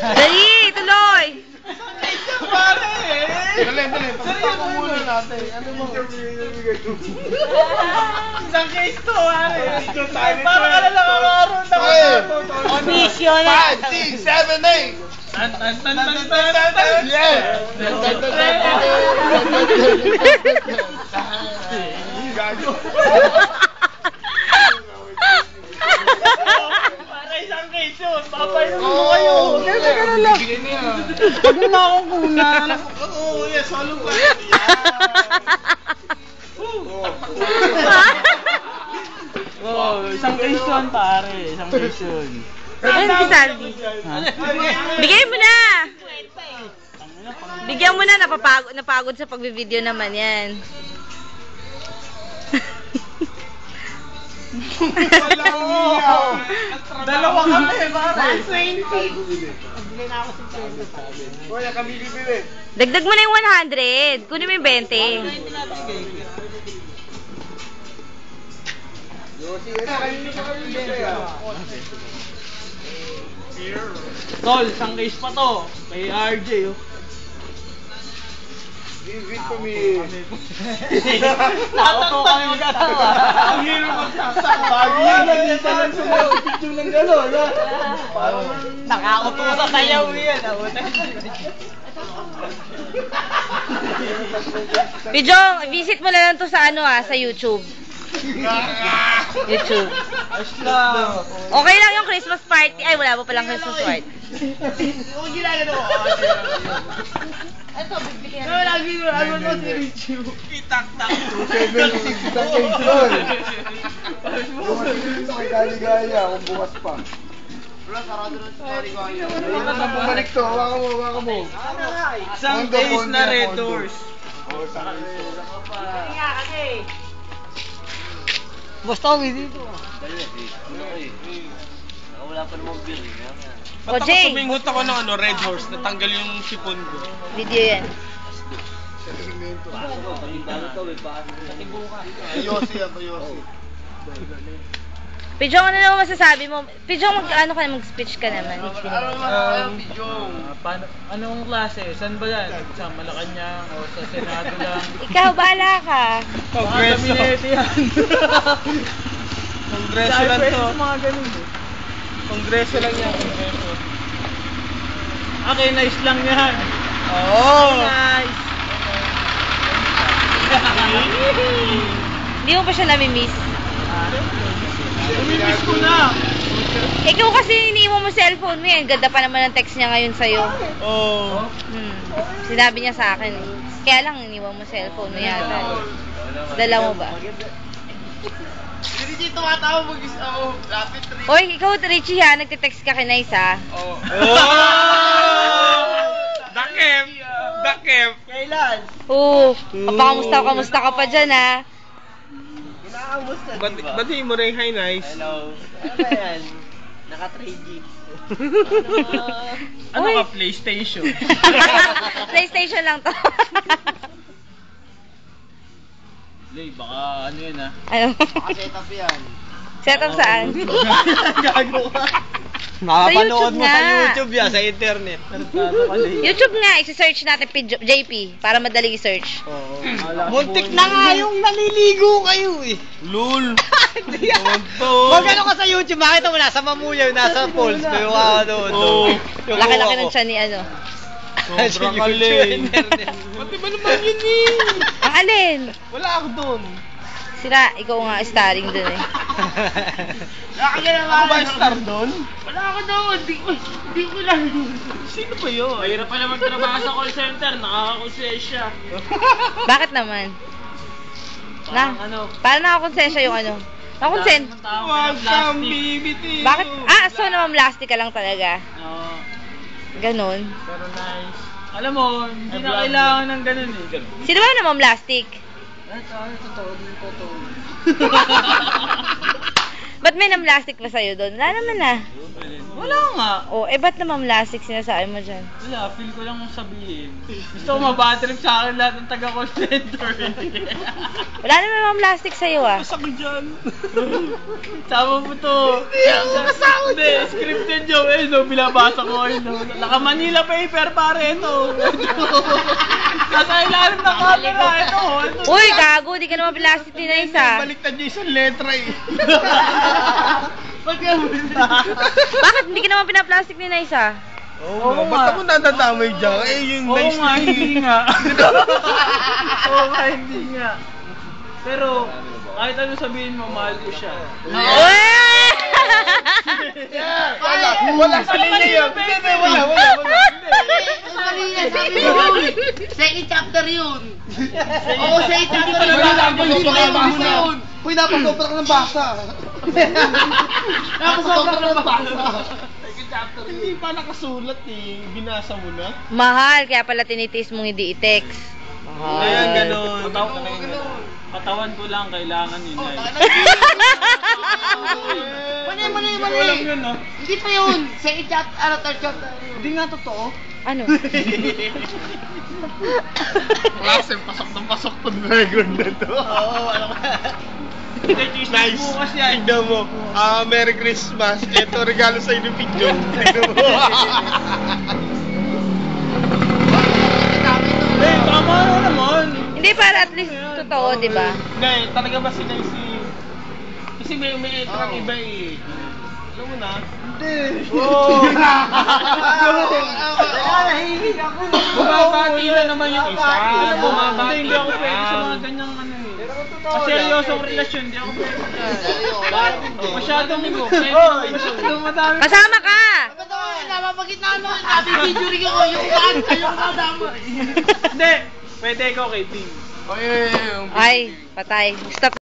Dali, tuloy! Pare! Dali. Pagkakako muna natin. Ano mo? Isang case to, pare! Para ka na lang makaroon na Audition na! 5, 6, 7, 8! Yeah! Para isang case yun, papayin mo kayo. Gano'n lang. Huwag mo na akong kunan. Oo, yes, solo pa. Oh, isang case yun, pare. Isang case yun. Ayun si Salvi. Bigay mo na! Bigyan mo na, napagod sa pagbi-video naman yan. Dalawa kami, pare. 120. Kuya, kami bibili. Dagdag mo na yung 100. Kunin mo yung 20. Tol, isang case pa to. Kay RJ, oh. Give it to me. Nakauto kami mag-asawa. Ang hero magsasawa. Bagay yan, nandito lang sumapit yung ng gano'n. Nakauto sa sayaw yan. Pijong, visit mo na lang to sa sa YouTube. YouTube. Okay lang yung Christmas party. Ay, wala pa palang Christmas party. Huwag ginagano ko. Ito, bibigyan Pero lagi mo, ano mo si Richu? Itak-tak. 276 ang Quezon. Lumating sa kay Galigaya kung bukas pa. Wala, sarado na sa Galigaya. Wala na bumalik to. Waka mo. Isang days na Red Doors. Basta kami dito. Wala pa namang beer. O, Jay. Sumingot ako ng Red Horse, natanggal yung sipon ko. Video yan. Yosi yan, Yosi. Pijong, ano naman masasabi mo? Pijong, mag-speech ka naman. Anong klase? Saan ba yan? Sa Malacanang o sa Senado lang? Ikaw, bahala ka. Kongreso. Kongreso lang to. Mga ganun eh. Kongreso lang yan, kongreso. Okay, nice lang yan. Oo. Nice. Hindi mo pa siya nami-miss. Umibis ko na. Ikaw kasi iniiwan mo cellphone mo yan. Ganda pa naman ang text niya ngayon sa'yo. Oo. Sinabi niya sa akin eh. Kaya lang iniwan mo cellphone mo yata. Dala mo ba? Hindi tumatawa mag-isa. Lapit rin. Hoy, ikaw Richie ha. Nagte-text ka kay Nice ha. Oo. Dakep. Dakep. Kailan? Oo. Kamusta ka pa dyan ha. Ba't di mo rin hi nice? Hello. Ano ba yan? Naka 3G. Ano Uy. ka PlayStation? PlayStation lang to. Lay, baka ano yun ah. Ano? Setup yan. Setup saan? Gago ka. Makapanood mo nga. sa YouTube yan, sa internet. YouTube nga, i-search natin JP para madaling i-search. Muntik na nga yung naliligo kayo eh. Lul. Pag ano ka sa YouTube, makita mo nasa mamuyaw, nasa falls. May doon. Laki-laki ng tiyan ni ano. Sobrang alin. Pati ba naman yun eh? Ang alin? Wala ako doon. Sira, ikaw nga starring dun eh. Ako ba yung star doon? Wala ako doon. Di ko lang. Sino ba yun? Mahirap pa naman trabaho sa call center. Nakakakonsensya. Bakit naman? Parang ano? Para nakakonsensya yung ano? Nakakonsent? Huwag kang bibiti. Bakit? So namamlastic ka lang talaga? Oo. Ganon. Pero nice. Alam mo, hindi na kailangan ng ganun eh. Sino ba namamlastic? Totoo. Ba't may namlastic pa sa'yo doon? Wala naman ah. Wala nga. O, ba't namamlastic sinasabi mo dyan? Wala, feel ko lang yung sabihin. Gusto ko mabatrip sa akin lahat ng taga-call center. Wala naman namamlastic sa'yo ah. Basta ko dyan. Sama mo to. Hindi ako kasama. Hindi, scripted joke. Eh, no, binabasa ko yun. No. Naka-Manila paper, pare, ito. Nasa ilalim ng camera, ito. Uy, gago, di ka naman plastic ni Nice ah. Baliktad niyo isang letra eh. Bakit hindi ka naman pinaplastic ni Nice ah? Oo nga. Ba't ako nadadamay dyan? Eh, yung nice nga, hindi nga. Oo nga, hindi nga. Pero, kahit ano sabihin mo, mahal ko siya. Wala sa linya yun. Wala. Mali yan, sabi mo yun. Second chapter yun. Oo, second chapter yun. Uy, napasopra ka ng basa. Napasopra ka ng basa. Hindi pa nakasulat eh. Binasa mo na. Mahal, kaya pala tinitis mong hindi i-text. Ayan, ganun. Patawan ko lang, kailangan yun. Mali. Walang yun, no? Hindi pa yun. Second chapter, third chapter. Hindi nga totoo. Ano? Klase, pasok ng pasok to dragon na to. Oo, alam ko. Nice. Bukas yan. Tignan mo. Merry Christmas. Ito, regalo sa inyo, Pidgeon. Tignan mo. Eh, tama na naman. Hindi, para at least totoo, di ba? Hindi, talaga ba si Nancy? Kasi may etrang iba eh. Alam mo na? Hindi. Oo. Nahihilig ako. Bumabati na naman yung isa. Bumabati. Hindi ako pwede sa mga ganyang ano eh. Maseryosong relasyon, hindi ako pwede dyan. Masyadong madami. Kasama ka! Ba't ako napapagit na ano? Nabi-video rin ako. Yung kan, yung kadama. Hindi. Pwede ikaw kay Tim. Ay, patay. Stop.